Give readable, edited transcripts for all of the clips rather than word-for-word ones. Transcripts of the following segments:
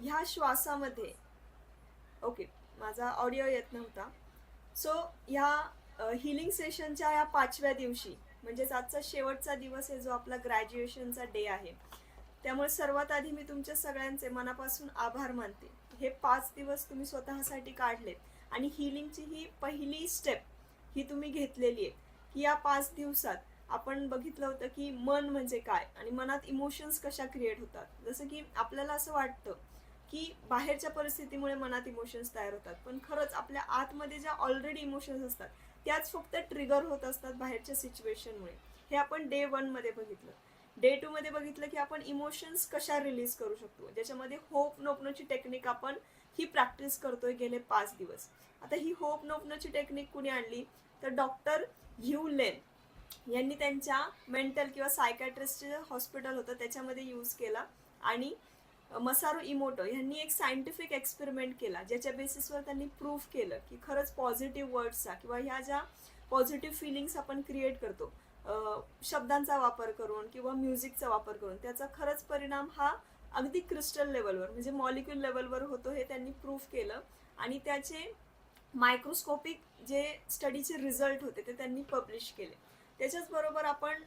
ह्या श्वासामध्ये, ओके, माझा ऑडिओ येत नव्हता. सो ह्या हिलिंग सेशनच्या या 5व्या दिवशी, म्हणजेच आजचा शेवटचा दिवस आहे जो आपला ग्रॅज्युएशनचा डे आहे. त्यामुळे सर्वात आधी मी तुमच्या सगळ्यांचे मनापासून आभार मानते. हे 5 दिवस तुम्ही स्वतःसाठी काढलेत आणि हिलिंगची ही पहिली स्टेप ही तुम्ही घेतलेली आहे की या 5 दिवसात आपण बघितलं होतं की मन म्हणजे काय आणि मनात इमोशन्स कशा क्रिएट होतात. जसं की आपल्याला असं वाटतं की बाहेरच्या परिस्थितीमुळे मनात इमोशन्स तयार होतात, पण खरंच आपल्या आतमध्ये ज्या ऑलरेडी इमोशन्स असतात त्याच फक्त ट्रिगर होत असतात बाहेरच्या सिच्युएशनमुळे. हे आपण डे 1 मध्ये बघितलं. डे 2 मध्ये बघितलं की आपण इमोशन्स कशा रिलीज करू शकतो, ज्याच्यामध्ये होप नोपनोची टेक्निक आपण ही प्रॅक्टिस करतोय गेले 5 दिवस. आता ही होप नोपनोची टेक्निक कुणी आणली तर डॉक्टर ह्यू लेन यांनी त्यांच्या मेंटल किंवा सायकॅट्रिस्टचे हॉस्पिटल होतं त्याच्यामध्ये यूज केला. आणि मसारू इमोटो यांनी एक सायंटिफिक एक्सपेरिमेंट केला ज्याच्या बेसिसवर त्यांनी प्रूफ केलं की खरंच पॉझिटिव्ह वर्ड्सचा किंवा ह्या ज्या पॉझिटिव्ह फिलिंग्स आपण क्रिएट करतो शब्दांचा वापर करून किंवा म्युझिकचा वापर करून, त्याचा खरंच परिणाम हा अगदी क्रिस्टल लेवलवर म्हणजे मॉलिक्यूल लेवलवर होतो हे त्यांनी प्रूफ केलं. आणि त्याचे मायक्रोस्कोपिक जे स्टडीचे रिझल्ट होते ते त्यांनी पब्लिश केले. त्याच्याच बरोबर आपण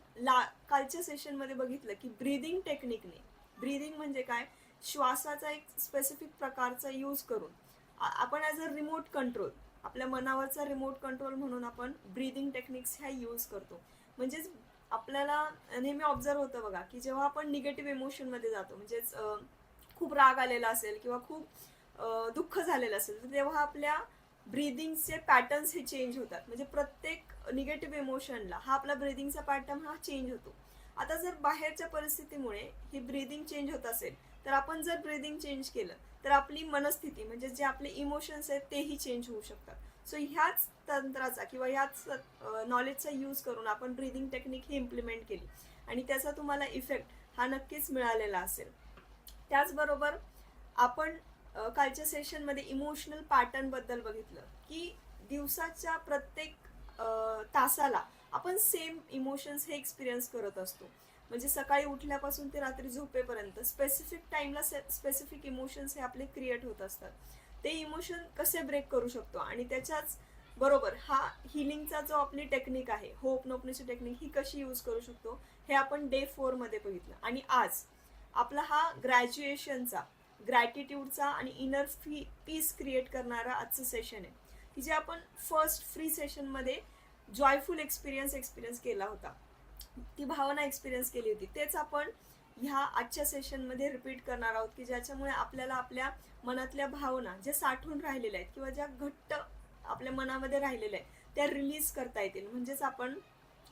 कालच्या सेशनमध्ये बघितलं की ब्रीदिंग टेक्निकने, ब्रीदिंग म्हणजे काय, श्वासाचा एक स्पेसिफिक प्रकारचा यूज करून आपण ॲज अ रिमोट कंट्रोल, आपल्या मनावरचा रिमोट कंट्रोल म्हणून आपण ब्रीदिंग टेक्निक्स ह्या यूज करतो. म्हणजेच आपल्याला नेहमी ऑब्झर्व होतं बघा की जेव्हा आपण निगेटिव्ह इमोशनमध्ये जातो, म्हणजेच खूप राग आलेला असेल किंवा खूप दुःख झालेलं असेल तर तेव्हा आपल्या ब्रीदिंगचे पॅटर्न्स हे चेंज होतात. म्हणजे प्रत्येक निगेटिव्ह इमोशनला हा आपला ब्रीदिंगचा पॅटर्न हा चेंज होतो. आता जर बाहेरच्या परिस्थितीमुळे ही ब्रीदिंग चेंज होत असेल तर आपण जर ब्रीदिंग चेंज केलं तर आपली मनस्थिती म्हणजे जे आपले इमोशन्स आहेत तेही चेंज होऊ शकतात. सो ह्याच तंत्राचा किंवा ह्याच नॉलेजचा यूज करून आपण ब्रीदिंग टेक्निक ही इम्प्लिमेंट केली आणि त्याचा तुम्हाला इफेक्ट हा नक्कीच मिळालेला असेल. त्याचबरोबर आपण कालच्या सेशनमध्ये इमोशनल पॅटर्न बद्दल बघितलं की दिवसाच्या प्रत्येक तासाला आपण सेम इमोशन्स हे एक्सपिरियन्स करत असतो. म्हणजे सकाळी उठल्यापासून ते रात्री झोपेपर्यंत स्पेसिफिक टाइमला स्पेसिफिक इमोशन्स हे आपले क्रिएट होत असतात. ते इमोशन कसे ब्रेक करू शकतो आणि त्याच्याच बरोबर हा हिलिंगचा जो आपली टेक्निक आहे होप नोपण्याची टेक्निक ही कशी यूज करू शकतो हे आपण डे 4 मध्ये बघितलं. आणि आज आपला हा ग्रॅज्युएशनचा ग्रॅटिट्यूडचा आणि इनर पीस क्रिएट करणारा आजचं सेशन आहे की जे आपण फर्स्ट फ्री सेशनमध्ये जॉयफुल एक्सपिरियन्स केला होता, ती भावना एक्सपिरियन्स केली होती, तेच आपण ह्या आजच्या सेशनमध्ये रिपीट करणार आहोत की ज्याच्यामुळे आपल्याला आपल्या मनातल्या भावना ज्या साठून राहिलेल्या आहेत किंवा ज्या घट्ट आपल्या मनामध्ये राहिलेल्या आहेत त्या रिलीज करता येतील. म्हणजेच आपण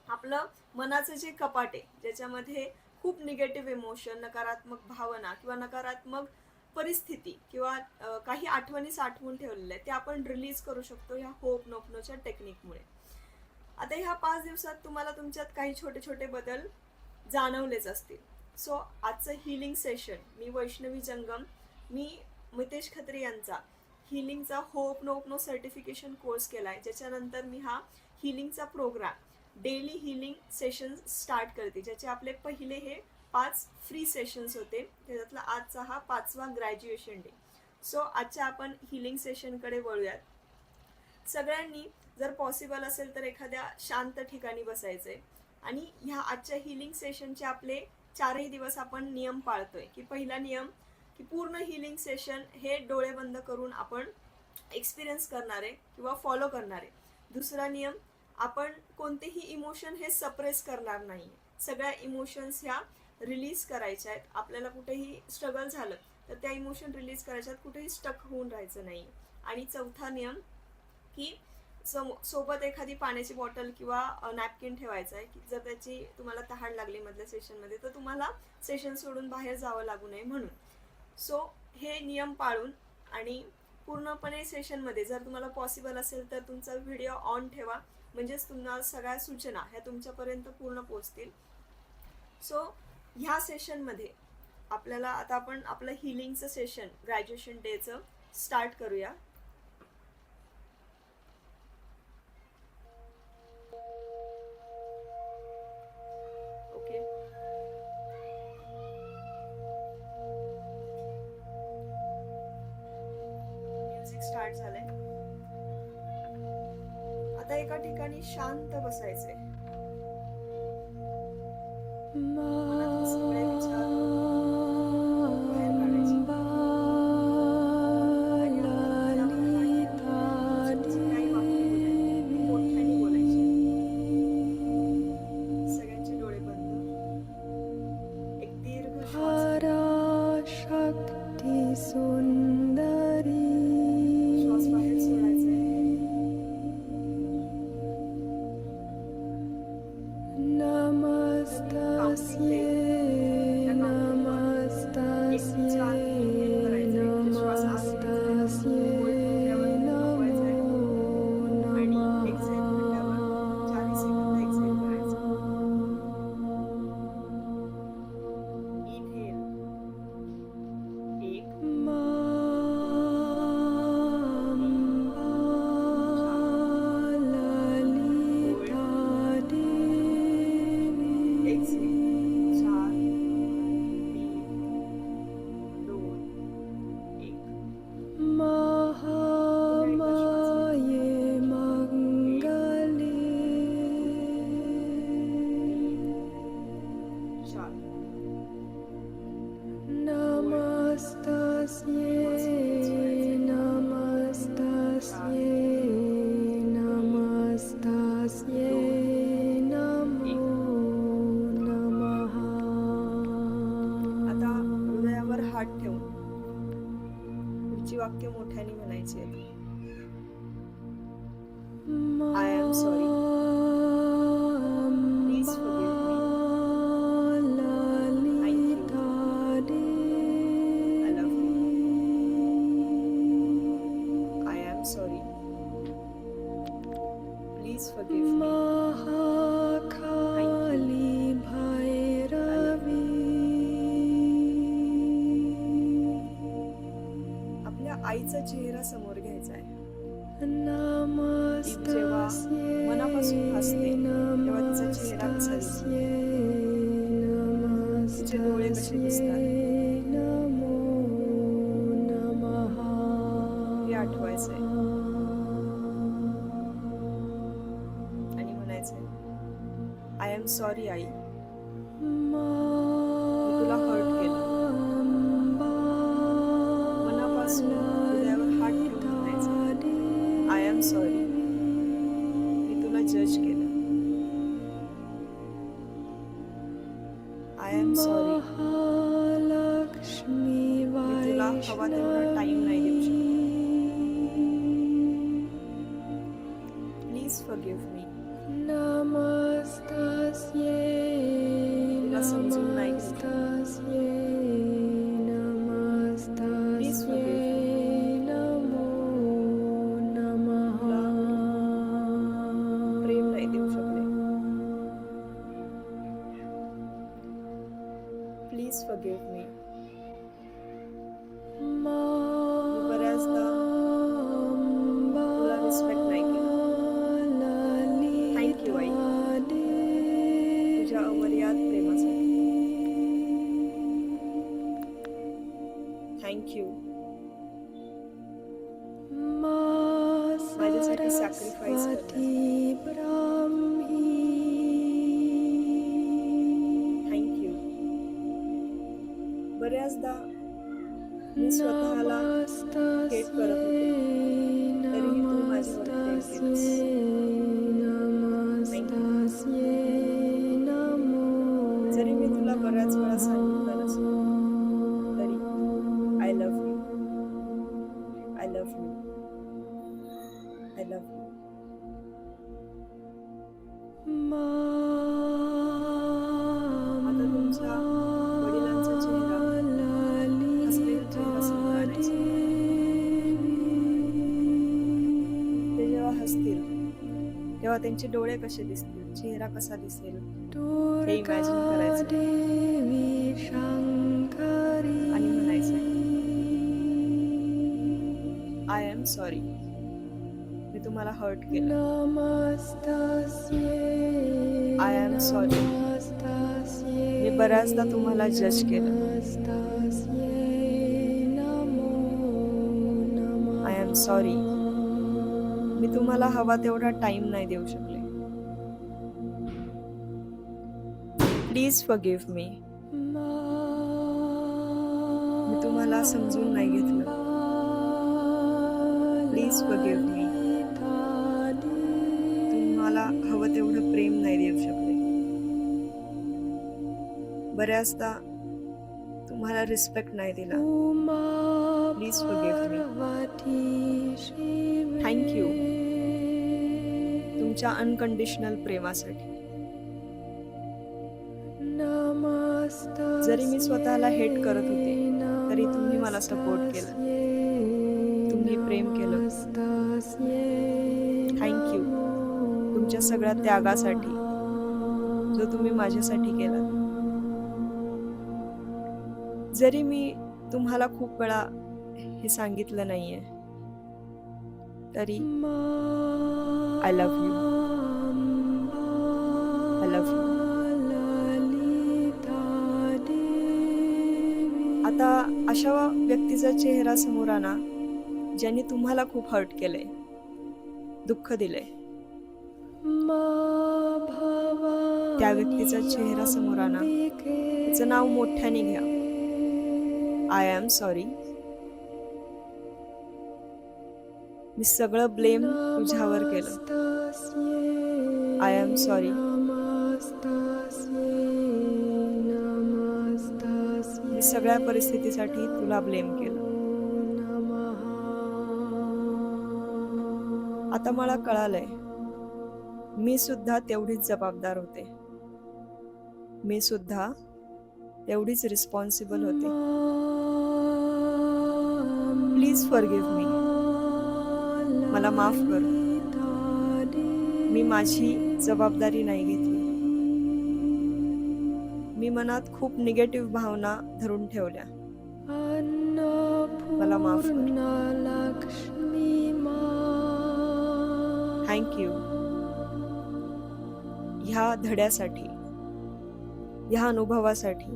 आपलं मनाचं जे कपाट आहे ज्याच्यामध्ये खूप निगेटिव्ह इमोशन, नकारात्मक भावना किंवा नकारात्मक परिस्थिती किंवा काही आठवणी साठवून ठेवलेल्या आहेत ते आपण रिलीज करू शकतो ह्या होप नोपनोच्या टेक्निकमुळे. आता ह्या 5 दिवसात तुम्हाला तुमच्यात काही छोटे छोटे बदल जाणवलेच असतील. सो आजचं हिलिंग सेशन मी वैष्णवी जंगम, मी मितेश खत्री यांचा हिलिंगचा होप नोपनो सर्टिफिकेशन कोर्स केलाय, ज्याच्यानंतर मी हा हिलिंगचा program daily healing session start करते, ज्याचे आपले पहिले हे 5 फ्री सेशन्स होते, त्याच्यातला आजचा हा 5वा ग्रॅज्युएशन डे. सो आजच्या आपण हिलिंग सेशनकडे वळूयात. सगळ्यांनी जर पॉसिबल असेल तर एखाद्या शांत ठिकाणी बसायचंय आणि ह्या आजच्या हिलिंग सेशनचे आपले 4ही दिवस आपण नियम पाळतोय. की पहिला नियम की पूर्ण हिलिंग सेशन हे डोळे बंद करून आपण एक्सपिरियन्स करणार आहे किंवा फॉलो करणार आहे. दुसरा नियम, आपण कोणतेही इमोशन हे सप्रेस करणार नाही, सगळ्या इमोशन्स ह्या रिलीज करायच्या आहेत. आपल्याला कुठेही स्ट्रगल झालं तर त्या इमोशन रिलीज करायच्यात, कुठेही स्टक होऊन राहायचं नाही. आणि चौथा नियम की सोबत एखादी पाण्याची बॉटल किंवा नॅपकिन ठेवायचं आहे की जर त्याची तुम्हाला तहान लागली मधल्या सेशनमध्ये तर तुम्हाला सेशन सोडून बाहेर जावं लागू नये म्हणून. सो हे नियम पाळून आणि पूर्णपणे सेशनमध्ये जर तुम्हाला पॉसिबल असेल तर तुमचा व्हिडिओ ऑन ठेवा, म्हणजेच तुम्हाला सगळ्या सूचना ह्या तुमच्यापर्यंत पूर्ण पोहोचतील. सो ह्या सेशनमध्ये आपल्याला आता आपण आपलं हिलिंगचं सेशन ग्रॅज्युएशन डेचं स्टार्ट करूया. ओके, म्युझिक स्टार्ट झालंय. आता एका ठिकाणी शांत बसायचंय. मनातले सगळे विचार बाहेर काढायचे. आणि आपण डोक्यावर हात ठेवून जे काही वाक्य बोलायचे ते मोठ्याने बोलायचे. सगळ्यांचे डोळे बंद. एक दीर्घ श्वास घ्या. शक्ती सुंदरी श्वास बाहेर सोडायचा. नमस्तस्ये नमस्तस्ये नमस्तस्ये नमो नमः हात ठेवून पुढची वाक्य मोठ्याने म्हणायची आहेत. I am sorry. Please forgive me. Thank you. I love you. I am sorry. Please forgive मी. आईचा चेहरा समोर घ्यायचा आहे. जेव्हा मनापासून हसते तेव्हा तिचा चेहरा कसा दिसतो, तिचे डोळे कसे दिसतात हे आठवायचंय. आणि म्हणायचंय आय एम सॉरी आई, मी तुला हर्ट केलं. हृदयावर हात ठेवून म्हणायचं आय एम सॉरी, मी तुला जज केलं. आय एम सॉरी, मी तुला हवा तेवढा टाइम नाही देऊ शकत. प्लीज फॉरगिव्ह मी. तुला समजून नाही घेतलं. प्लीज फॉरगिव्ह मी. प्रेम नाही देऊ शकले. Please forgive me. मी बऱ्याचदा तुला रिस्पेक्ट नाही केलं. थँक्यू आई, तुझ्या अमर्याद प्रेमासाठी. थँक्यू, माझ्यासाठी सॅक्रिफाईस करण्यासाठी. थँक्यू. बऱ्याचदा मी स्वतःला हेट करत होते, तरीही तू माझ्यावर प्रेम केलंस. जरी मी तुला बऱ्याच वेळा सांगितलं नसलं तरी I love you, I love you, I love you. आता तुमच्या वडिलांचा चेहरा, हसलेला चेहरा समोर आणायचा. ते जेव्हा हसतील तेव्हा त्यांचे डोळे कसे दिसतील, चेहरा कसा दिसेल हे इमॅजिन करायचं आणि म्हणायचं आय एम सॉरी, मी तुम्हाला हर्ट केलं. आय एम सॉरी, मी बऱ्याचदा तुम्हाला जज केलं. I am am sorry. मी तुम्हाला हवा तेवढा टाइम नाही देऊ शकले. Please forgive me. मी तुम्हाला समजून नाही घेतलं. प्लीज फॉरगिव्ह मी. तुम्हाला हवं तेवढं प्रेम नाही देऊ शकले. बऱ्याचदा तुम्हाला रिस्पेक्ट नाही दिला. Please forgive me. थँक्यू तुमच्या अनकंडिशनल प्रेमासाठी. जरी मी स्वतःला हेट करत होते तरी तुम्ही मला सपोर्ट केलं. तुम्ही प्रेम केलं. थँक्यू तुमच्या सगळ्या त्यागासाठी जो तुम्ही माझ्यासाठी केला. जरी मी तुम्हाला खूप वेळा हे सांगितलं नाहीये तरी I love you. I love you. आता अशा व्यक्तीचा चेहरा समोर आणा ज्यांनी तुम्हाला खूप हर्ट केलंय, दुःख दिलंय. त्या व्यक्तीचा चेहरा समोर आणा. त्याचं नाव मोठ्याने घ्या. I am sorry. मी सगळं ब्लेम तुझ्यावर केलं. I am sorry. मी सगळ्या परिस्थितीसाठी तुला ब्लेम केलं. आता मला कळालंय मी सुद्धा तेवढीच जबाबदार होते. मी सुद्धा तेवढीच रिस्पॉन्सिबल होते. प्लीज फॉरगिव्ह मी. मला माफ कर. मी माझी जबाबदारी नाही घेतली. मी मनात खूप निगेटिव्ह भावना धरून ठेवल्या. मला माफ कर. थँक्यू ह्या धड्यासाठी, ह्या अनुभवासाठी.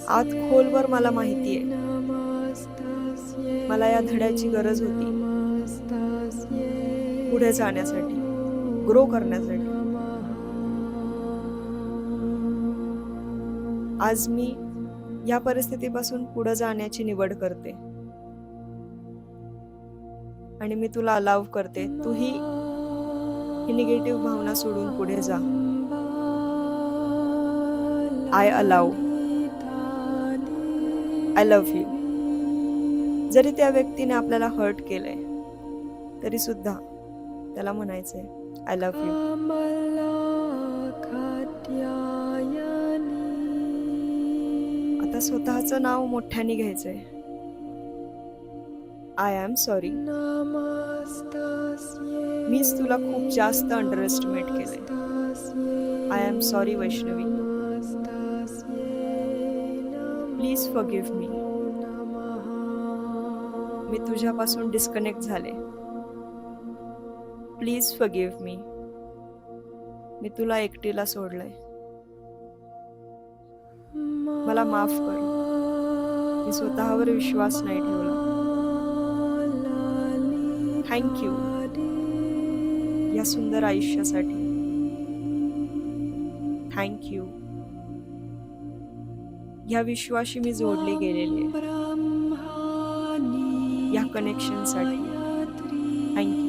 आत खोलवर मला माहितीये मला या धड्याची गरज होती पुढे जाण्यासाठी, ग्रो करण्यासाठी. आज मी या परिस्थितीपासून पुढे जाण्याची निवड करते आणि मी तुला अलाव करते तूही ही निगेटिव्ह भावना सोडून पुढे जा. I allow. I love you. जरी त्या व्यक्तीने आपल्याला हर्ट केलंय तरी सुद्धा त्याला म्हणायचंय आय लव्ह यू. आता स्वतःचं नाव मोठ्याने घ्यायचंय. I am sorry. मीच तुला खूप जास्त अंडर एस्टिमेट केलंय. I am sorry Vaishnavi. Please forgive me. मी तुझ्यापासून डिस्कनेक्ट झाले. Please forgive me. मी तुला एकटीला सोडलंय. मला माफ कर. मी स्वतःवर विश्वास नाही ठेवला. थँक्यू या सुंदर आयुष्यासाठी. थँक्यू या विश्वाशी मी जोडली गेलेली आहे. या कनेक्शनसाठी थँक्यू.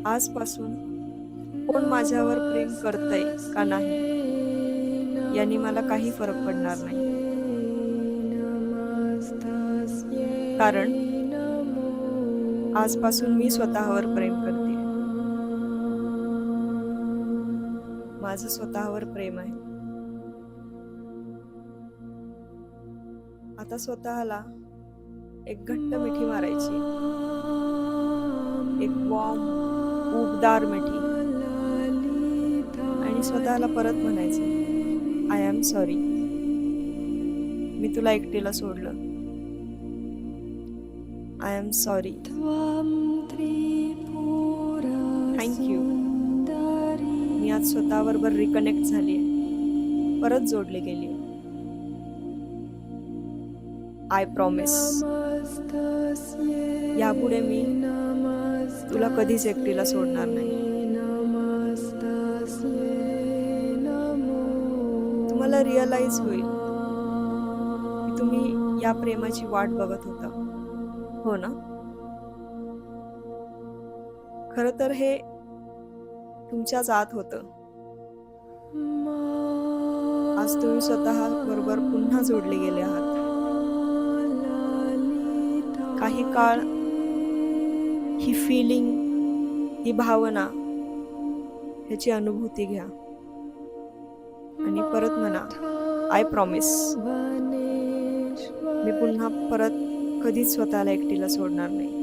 आजपासून कोण माझ्यावर प्रेम करतंय का नाही यांनी मला काही फरक पडणार नाही. कारण आजपासून मी स्वतःवर प्रेम करते. माझं स्वतःवर प्रेम आहे. आता स्वतःला एक घट्ट मिठी मारायची. एक वॉर्म उबदार मिठी. आणि स्वतःला परत म्हणायचं आय एम सॉरी. मी तुला एकटीला सोडलं. I am sorry. थँक्यू. मी आज स्वतःबरोबर रिकनेक्ट झाली आहे. परत जोडली गेली. आय प्रॉमिस यापुढे मी तुला कधीच एकटीला सोडणार नाही. तुम्हाला रिअलाइज होईल की तुम्ही या प्रेमाची वाट बघत होता, हो ना? खरं तर हे तुमच्याच आत होतं. आज तुम्ही स्वतः बरोबर पुन्हा जोडले गेले आहात. काही काळ ही फिलिंग, ही भावना, ह्याची अनुभूती घ्या आणि परत म्हणा, आय प्रॉमिस, मी पुन्हा परत कधीच स्वतःला एकटीला सोडणार नाही.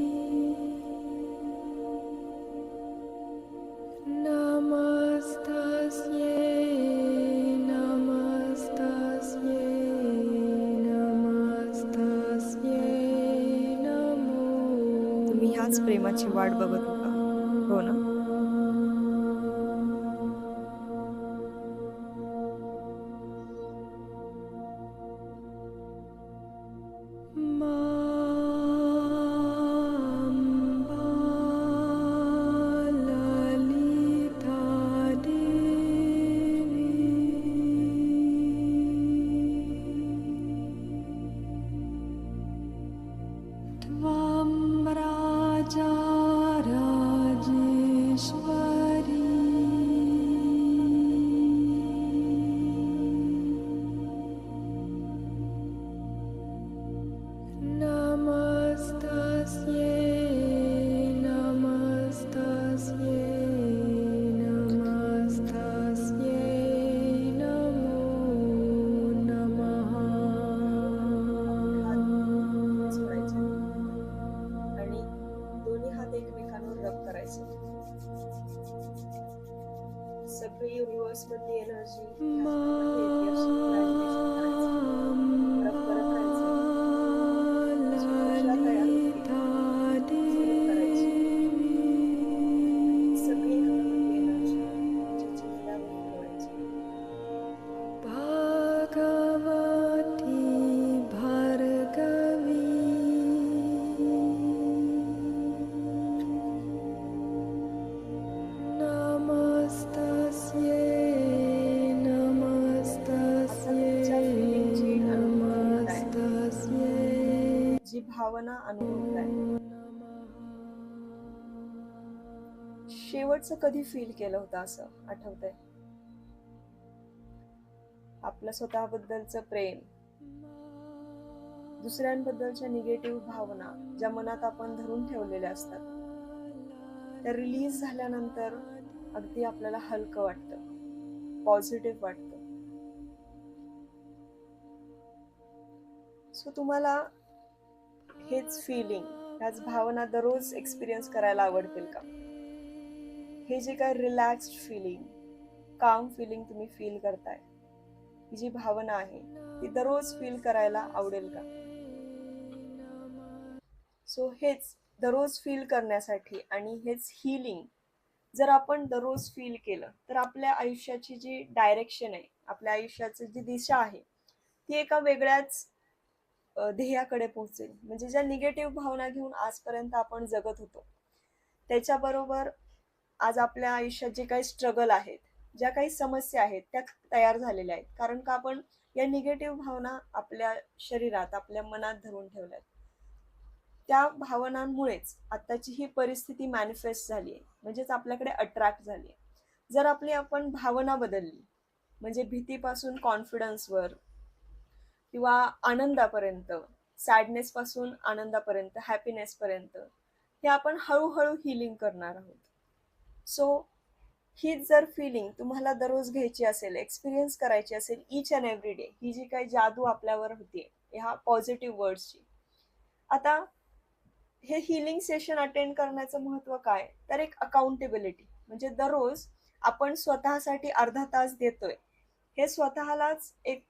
तुम्ही ह्याच प्रेमाची वाट बघत होता, हो ना? आणि दोन्ही हात एकमेकांवर रब करायचे. सगळी युनिव्हर्स मधली एनर्जी रब करत राहायचं. ऊर्जा तयार होती, सुरू करायची. सगळी हातामधली एनर्जी तुमच्या चेहऱ्यावर ठेवायची. जी भावना अनुभवताय, शेवटचं कधी फील केलं होतं असं आठवतंय? आपलं स्वतःबद्दलचं प्रेम, दुसऱ्यांबद्दलच्या निगेटिव्ह भावना ज्या मनात आपण धरून ठेवलेल्या असतात, त्या रिलीज झाल्यानंतर अगदी आपल्याला हलकं वाटतं, पॉझिटिव्ह वाटतं. सो तुम्हाला हेच फिलिंग, ह्याच भावना दररोज एक्सपिरियन्स करायला आवडतील का? हे जे काय रिलॅक्स्ड फिलिंग, काम फिलिंग तुम्ही फील करताय, ही जी भावना आहे ती दररोज फील करायला आवडेल का? सो हेच दररोज फील करण्यासाठी आणि हेच हिलिंग जर आपण दररोज फील केलं तर आपल्या आयुष्याची जी डायरेक्शन आहे, आपल्या आयुष्याची जी दिशा आहे, ती एका वेगळ्याच ध्येयाकडे पोहोचेल. म्हणजे ज्या निगेटिव्ह भावना घेऊन आजपर्यंत आपण जगत होतो, त्याच्याबरोबर आज आपल्या आयुष्यात जे काही स्ट्रगल आहेत, ज्या काही समस्या आहेत, त्या तयार झालेल्या आहेत. कारण का आपण या निगेटिव्ह भावना आपल्या शरीरात, आपल्या मनात धरून ठेवल्यात. त्या भावनांमुळेच आताची ही परिस्थिती मॅनिफेस्ट झाली आहे, म्हणजेच आपल्याकडे अट्रॅक्ट झाली आहे. जर आपली आपण भावना बदलली, म्हणजे भीतीपासून कॉन्फिडन्सवर किंवा आनंदापर्यंत, सॅडनेस पासून आनंदापर्यंत, हॅपीनेस पर्यंत, हे आपण हळूहळू हिलिंग करणार आहोत. सो हीच जर फिलिंग तुम्हाला दररोज घ्यायची असेल, एक्सपिरियन्स करायची असेल इच अँड एव्हरी डे, ही जी काही जादू आपल्यावर होतीये ह्या पॉझिटिव्ह वर्ड्सची, आता हे हिलिंग सेशन अटेंड करण्याचं महत्व काय? तर एक अकाउंटेबिलिटी, म्हणजे दररोज आपण स्वतःसाठी अर्धा तास देतोय, हे स्वतःलाच एक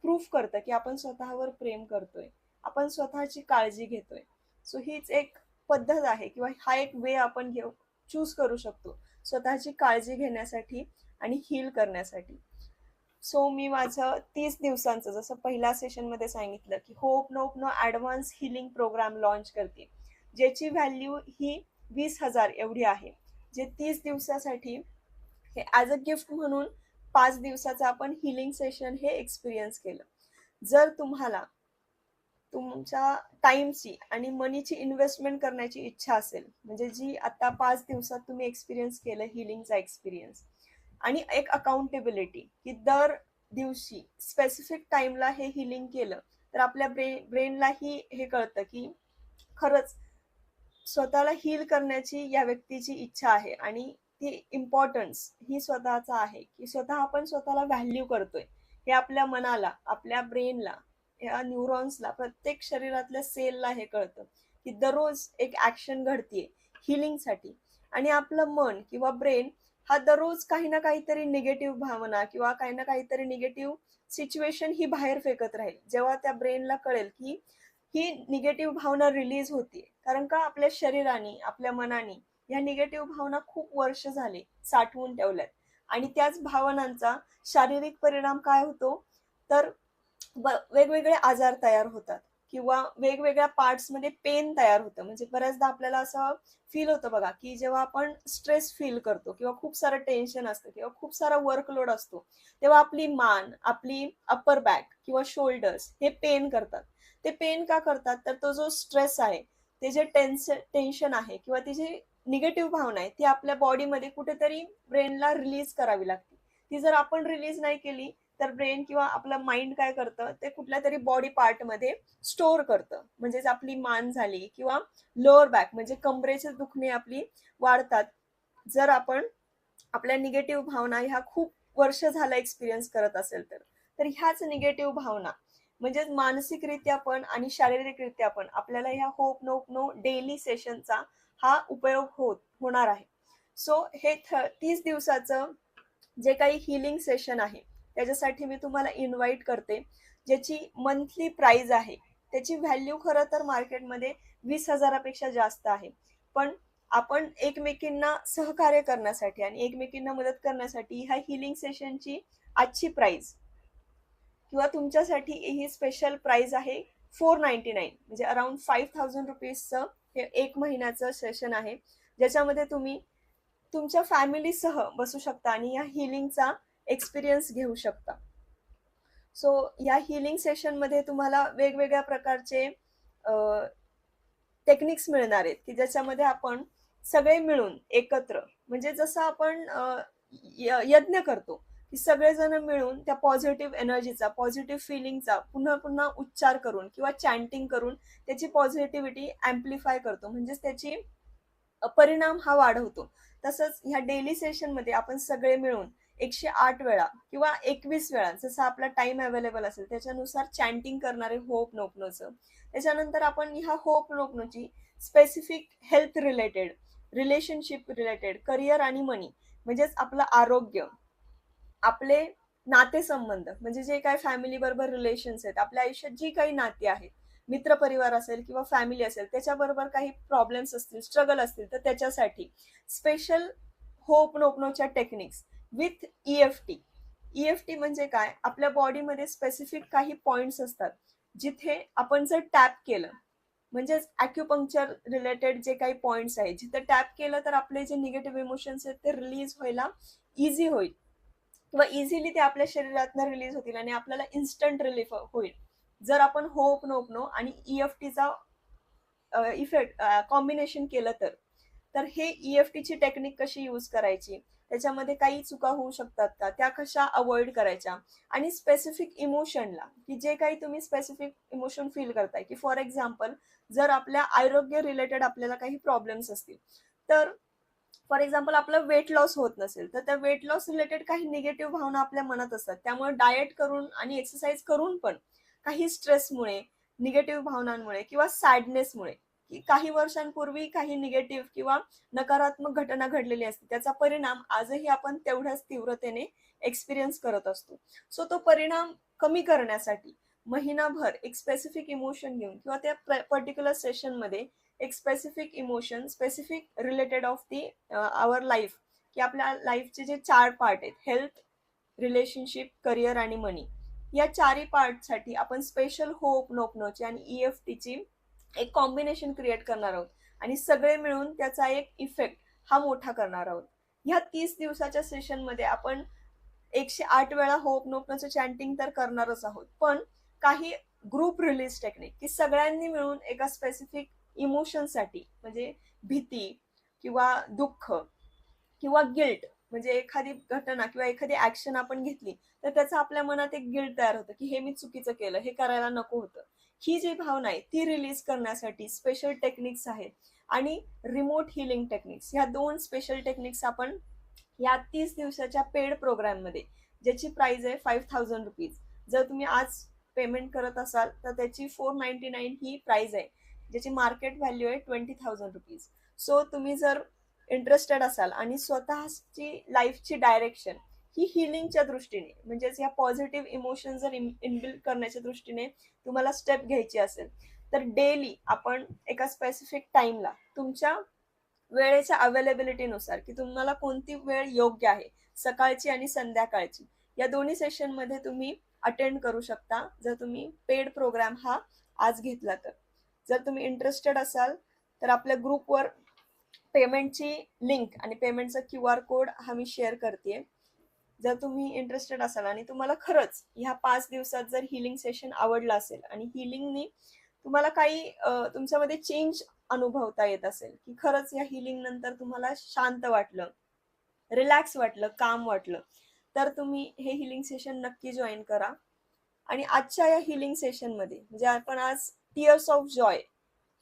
प्रूफ करतं की आपण स्वतःवर प्रेम करतोय, आपण स्वतःची काळजी घेतोय. सो हीच एक पद्धत आहे किंवा हा एक वे आपण चूज करू शकतो स्वतःची काळजी घेण्यासाठी आणि हील करण्यासाठी. सो मी माझं 30 दिवसांचं जसं पहिल्या सेशनमध्ये सांगितलं की hooponopono advance healing program launch करते, ज्याची व्हॅल्यू ही 20,000 एवढी आहे. जे 30 दिवसासाठी हे ॲज अ गिफ्ट म्हणून 5 दिवसाचं आपण हिलिंग सेशन हे एक्सपिरियन्स केलं. जर तुम्हाला तुमच्या टाइमची आणि मनीची इन्व्हेस्टमेंट करण्याची इच्छा असेल, म्हणजे जी आता 5 दिवसात तुम्ही एक्सपिरियन्स केलं हिलिंगचा एक्सपिरियन्स, आणि एक अकाउंटेबिलिटी की दर दिवशी स्पेसिफिक टाइमला हे हिलिंग केलं तर आपल्या ब्रेनलाही हे कळतं की खरंच स्वतःला हील करण्याची या व्यक्तीची इच्छा आहे आणि ती इम्पॉर्टन्स ही स्वतःचा आहे की स्वतः आपण स्वतःला व्हॅल्यू करतोय, हे आपल्या मनाला, आपल्या ब्रेनला, या न्यूरॉन्सला, प्रत्येक शरीरातल्या सेलला हे कळतं की दररोज एक ऍक्शन घडतीये हिलिंगसाठी. आणि आपलं मन किंवा ब्रेन हा दररोज काही ना काहीतरी निगेटिव्ह भावना किंवा काही ना काहीतरी निगेटिव्ह सिच्युएशन ही बाहेर फेकत राहील. जेव्हा त्या ब्रेनला कळेल की ही निगेटिव्ह भावना रिलीज होतीये, कारण का आपल्या शरीराने, आपल्या मनाने या निगेटिव्ह भावना खूप वर्ष झाले साठवून ठेवल्यात, आणि त्याच भावनांचा शारीरिक परिणाम काय होतो तर वेगवेगळे आजार तयार होतात किंवा वेगवेगळ्या पार्ट्समध्ये पेन तयार होतं. म्हणजे बऱ्याचदा आपल्याला असं फील होतं बघा की जेव्हा आपण स्ट्रेस फील करतो किंवा खूप सारं टेन्शन असतं किंवा खूप सारा वर्कलोड असतो, तेव्हा आपली मान, आपली अप्पर बॅक किंवा शोल्डर्स हे पेन करतात. ते पेन का करतात तर तो जो स्ट्रेस आहे, ते जे टेन्शन आहे किंवा ती जी निगेटिव्ह भावना आहे ती आपल्या बॉडीमध्ये कुठेतरी ब्रेनला रिलीज करावी लागते. ती जर आपण रिलीज नाही केली तर ब्रेन किंवा आपलं माइंड काय करतं, ते कुठल्या तरी बॉडी पार्टमध्ये स्टोअर करतं. म्हणजेच आपली मान झाली किंवा लोअर बॅक म्हणजे कमरेचे दुखणे आपली वाढतात, जर आपण आपल्या निगेटिव्ह भावना ह्या खूप वर्ष झालं एक्सपिरियन्स करत असेल तर ह्याच निगेटिव्ह भावना म्हणजेच मानसिकरित्या पण आणि शारीरिकरित्या पण आपल्याला ह्या होप नोप नो डेली सेशनचा हा उपयोग होणार आहे. सो हे 30 दिवसाचं जे काही हिलिंग सेशन आहे त्याच्यासाठी मी तुम्हाला इन्व्हाइट करते, ज्याची मंथली प्राइस आहे. त्याची व्हॅल्यू खरं तर मार्केटमध्ये 20,000पेक्षा जास्त आहे, पण आपण एकमेकींना सहकार्य करण्यासाठी आणि एकमेकींना मदत करण्यासाठी ह्या हिलिंग सेशनची आजची प्राइस किंवा तुमच्यासाठी ही स्पेशल प्राइस आहे 499, म्हणजे अराउंड 5,000 रुपीजचं हे 1 महिन्याचं सेशन आहे, ज्याच्यामध्ये तुम्ही तुमच्या फॅमिलीसह बसू शकता आणि या हिलिंगचा एक्सपिरियन्स घेऊ शकता. सो या हिलिंग सेशनमध्ये तुम्हाला वेगवेगळ्या प्रकारचे टेक्निक्स मिळणार आहेत की ज्याच्यामध्ये आपण सगळे मिळून एकत्र, म्हणजे जसं आपण यज्ञ करतो की सगळेजण मिळून त्या पॉझिटिव्ह एनर्जीचा, पॉझिटिव्ह फिलिंगचा पुन्हा पुन्हा उच्चार करून किंवा चॅन्टिंग करून त्याची पॉझिटिव्हिटी ॲम्प्लिफाय करतो, म्हणजेच त्याची परिणाम हा वाढवतो. तसंच ह्या डेली सेशनमध्ये आपण सगळे मिळून 108 वेळा किंवा 21 वेळा जसा आपला टाइम अवेलेबल असेल त्याच्यानुसार चॅन्टिंग करणारे होप नोपनोचं. त्याच्यानंतर आपण ह्या होप नोपनोची specific health related, relationship related, career आणि मनी म्हणजेच आपलं आरोग्य, आपले नातेसंबंध म्हणजे जे काही फॅमिली बरोबर रिलेशन्स आहेत, आपल्या आयुष्यात जी काही नाती आहेत, मित्रपरिवार असेल किंवा फॅमिली असेल त्याच्याबरोबर काही प्रॉब्लेम्स असतील, स्ट्रगल असतील तर त्याच्यासाठी स्पेशल होप नोपनोच्या टेक्निक्स विथ EFT. EFT म्हणजे काय, आपल्या बॉडीमध्ये स्पेसिफिक काही पॉइंट्स असतात जिथे आपण जर टॅप केलं, म्हणजेच ॲक्युपंक्चर रिलेटेड जे काही पॉइंट्स आहेत जिथे टॅप केलं तर आपले जे निगेटिव्ह इमोशन्स आहेत ते रिलीज व्हायला इझी होईल किंवा इझिली ते आपल्या शरीरातनं रिलीज होतील आणि आपल्याला इन्स्टंट रिलीफ होईल जर आपण होप नोपनो आणि EFTचा इफेक्ट कॉम्बिनेशन केलं तर हे EFTची टेक्निक कशी यूज करायची, त्याच्यामध्ये काही चुका होऊ शकतात का, त्या कशा अवॉइड करायच्या, आणि स्पेसिफिक इमोशनला की जे काही तुम्ही स्पेसिफिक इमोशन फील करताय की फॉर एक्झाम्पल जर आपल्या आरोग्य रिलेटेड आपल्याला काही प्रॉब्लेम्स असतील, तर फॉर एक्झाम्पल आपलं वेट लॉस होत नसेल तर त्या वेट लॉस रिलेटेड काही निगेटिव्ह भावना आपल्या मनात असतात, त्यामुळे डाएट करून आणि एक्सरसाइज करून पण काही स्ट्रेसमुळे, निगेटिव्ह भावनांमुळे किंवा सॅडनेसमुळे की काही वर्षांपूर्वी काही निगेटिव्ह किंवा नकारात्मक घटना घडलेली असते, त्याचा परिणाम आजही आपण तेवढ्याच तीव्रतेने एक्सपिरियन्स करत असतो. सो तो परिणाम कमी करण्यासाठी महिनाभर एक स्पेसिफिक इमोशन घेऊन किंवा त्या पर्टिक्युलर सेशनमध्ये एक specific emotion specific related of the our life, की आपल्या लाईफचे जे 4 पार्ट आहेत, हेल्थ, रिलेशनशिप, करिअर आणि मनी या चारही पार्टसाठी आपण स्पेशल होपनोपनोची आणि EFTची एक कॉम्बिनेशन क्रिएट करणार आहोत आणि सगळे मिळून त्याचा एक इफेक्ट हा मोठा करणार आहोत. ह्या 30 दिवसाच्या सेशनमध्ये आपण 108 वेळा होपनोपनोचं चॅन्टिंग तर करणारच आहोत, पण काही ग्रुप रिलीज टेक्निक की सगळ्यांनी मिळून एका स्पेसिफिक इमोशनसाठी म्हणजे भीती किंवा दुःख किंवा गिल्ट म्हणजे एखादी घटना किंवा एखादी ऍक्शन आपण घेतली तर त्याचं आपल्या मनात एक गिल्ट तयार होतं की हे मी चुकीचं केलं, हे करायला नको होतं. ही जी भावना आहे ती रिलीज करण्यासाठी स्पेशल टेक्निक्स आहेत आणि रिमोट हिलिंग टेक्निक्स, ह्या 2 स्पेशल टेक्निक्स आपण या 30 दिवसाच्या पेड प्रोग्राममध्ये, ज्याची प्राइस आहे ₹5000, जर तुम्ही आज पेमेंट करत असाल तर त्याची ₹499 ही प्राइस आहे, ज्याची मार्केट व्हॅल्यू आहे ₹20,000. सो तुम्ही जर इंटरेस्टेड असाल आणि स्वतःची लाईफची डायरेक्शन ही हिलिंगच्या दृष्टीने म्हणजेच या पॉझिटिव्ह इमोशन जर इनबिल्ड करण्याच्या दृष्टीने तुम्हाला स्टेप घ्यायची असेल तर डेली आपण एका स्पेसिफिक टाइमला तुमच्या वेळेच्या अवेलेबिलिटीनुसार की तुम्हाला कोणती वेळ योग्य आहे, सकाळची आणि संध्याकाळची, या दोन्ही सेशनमध्ये तुम्ही अटेंड करू शकता जर तुम्ही पेड प्रोग्राम हा आज घेतला तर. जर तुम्ही इंटरेस्टेड असाल तर आपल्या ग्रुपवर पेमेंटची लिंक आणि पेमेंटचा QR कोड हा मी शेअर करते. जर तुम्ही इंटरेस्टेड असाल आणि तुम्हाला खरंच ह्या 5 दिवसात जर हिलिंग सेशन आवडलं असेल आणि हिलिंगनी तुम्हाला काही तुमच्यामध्ये चेंज अनुभवता येत असेल की खरंच या हिलिंग नंतर तुम्हाला शांत वाटलं, रिलॅक्स वाटलं, काम वाटलं, तर तुम्ही हे हिलिंग सेशन नक्की जॉईन करा. आणि आजच्या या हिलिंग सेशनमध्ये म्हणजे आपण आज टीअर्स ऑफ जॉय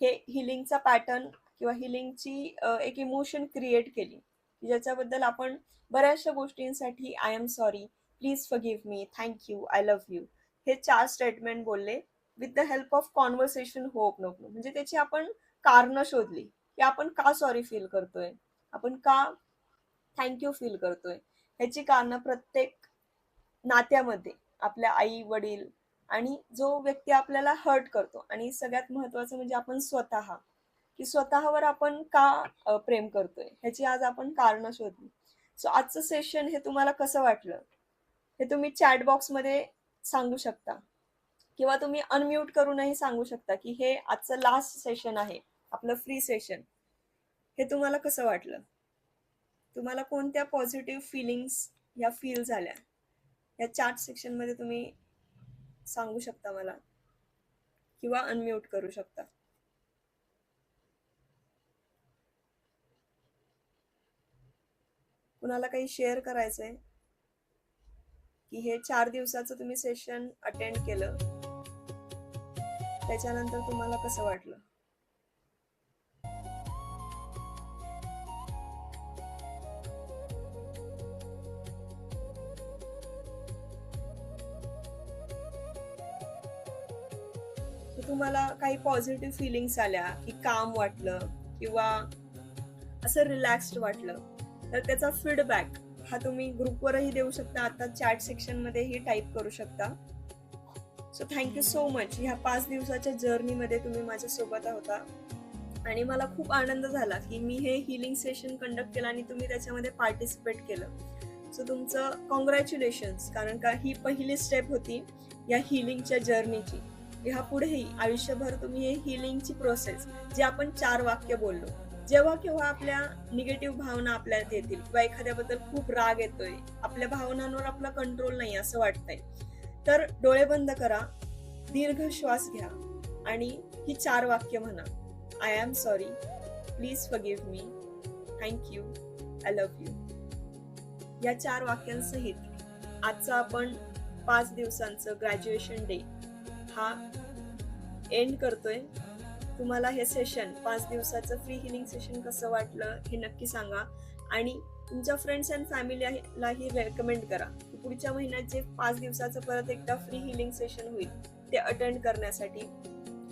हे हिलिंगचा पॅटर्न किंवा हिलिंगची एक इमोशन क्रिएट केली, ज्याच्याबद्दल आपण बऱ्याचशा गोष्टींसाठी I am sorry, please forgive me, thank you, I love you हे 4 स्टेटमेंट बोलले with the help of conversation hooponopono. म्हणजे त्याची आपण कारणं शोधली की आपण का सॉरी फील करतोय, आपण का थँक्यू फील करतोय. ह्याची कारणं प्रत्येक नात्यामध्ये आपल्या आई वडील आणि जो व्यक्ती आपल्याला हर्ट करतो आणि सगळ्यात महत्वाचं म्हणजे आपण स्वतः, की स्वतःवर आपण का प्रेम करतोय ह्याची आज आपण कारणं शोधली. सो आजचं सेशन हे तुम्हाला कसं वाटलं हे तुम्ही चॅट बॉक्समध्ये सांगू शकता किंवा तुम्ही अनम्यूट करूनही सांगू शकता की हे आजचं लास्ट सेशन आहे आपलं फ्री सेशन. हे तुम्हाला कसं वाटलं, तुम्हाला कोणत्या पॉझिटिव्ह फिलिंग्स या फील झाल्या या चॅट सेक्शनमध्ये तुम्ही सांगू शकता मला किंवा अनम्यूट करू शकता. कुणाला काही शेअर करायचंय की हे 4 दिवसाचं तुम्ही सेशन अटेंड केलं त्याच्यानंतर तुम्हाला कसं वाटलं. तुम्हाला काही पॉझिटिव्ह फिलिंग्स आल्या की काम वाटलं किंवा असं रिलॅक्स्ड वाटलं तर त्याचा फीडबॅक हा तुम्ही ग्रुपवरही देऊ शकता, आता चॅट सेक्शन मध्येही टाईप करू शकता. So thank you so much. ह्या 5 दिवसाच्या जर्नीमध्ये तुम्ही माझ्यासोबत होता आणि मला खूप आनंद झाला की मी हे हिलिंग सेशन कंडक्ट केलं आणि तुम्ही त्याच्यामध्ये पार्टिसिपेट केलं. सो तुमचं कॉंग्रॅच्युलेशन्स, कारण का ही पहिली स्टेप होती या हिलिंगच्या जर्नीची. ह्या पुढेही आयुष्यभर तुम्ही हे हिलिंगची प्रोसेस जे आपण 4 वाक्य बोललो, जेव्हा केव्हा आपल्या निगेटिव्ह भावना आपल्यात येतील किंवा एखाद्याबद्दल खूप राग येतोय, आपल्या भावनांवर आपला कंट्रोल नाही असं वाटतंय, तर डोळे बंद करा, दीर्घ श्वास घ्या आणि ही 4 वाक्य म्हणा. I am sorry, please forgive me, thank you, I love you. या 4 वाक्यांसहित आजचा आपण 5 दिवसांचं ग्रॅज्युएशन डे हा एंड करतोय. तुम्हाला हे सेशन 5 दिवसाचं फ्री हिलिंग सेशन कसं वाटलं हे नक्की सांगा आणि तुमच्या फ्रेंड्स अँड फॅमिलीलाही रेकमेंड करा की पुढच्या महिन्यात जे 5 दिवसाचं परत एकदा फ्री हिलिंग सेशन होईल ते अटेंड करण्यासाठी.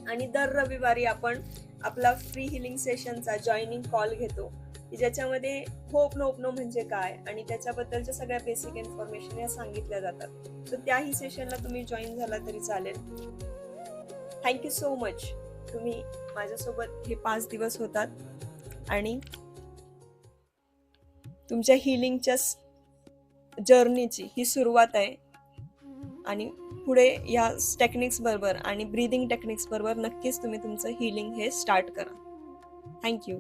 आणि दर रविवारी आपण आपला फ्री हिलिंग सेशनचा जॉईनिंग कॉल घेतो की ज्याच्यामध्ये होपनोपनो म्हणजे काय आणि त्याच्याबद्दलच्या सगळ्या बेसिक इन्फॉर्मेशन या सांगितल्या जातात. तर त्याही सेशनला तुम्ही जॉईन झाला तरी चालेल. Thank you so much. तुम्ही माझ्यासोबत हे 5 दिवस होतात आणि तुमच्या हिलिंगच्या जर्नीची ही सुरुवात आहे आणि पुढे या टेक्निक्स बरोबर आणि ब्रीदिंग टेक्निक्स बरोबर नक्कीच तुम्ही तुमचं हिलिंग हे स्टार्ट करा. थँक्यू.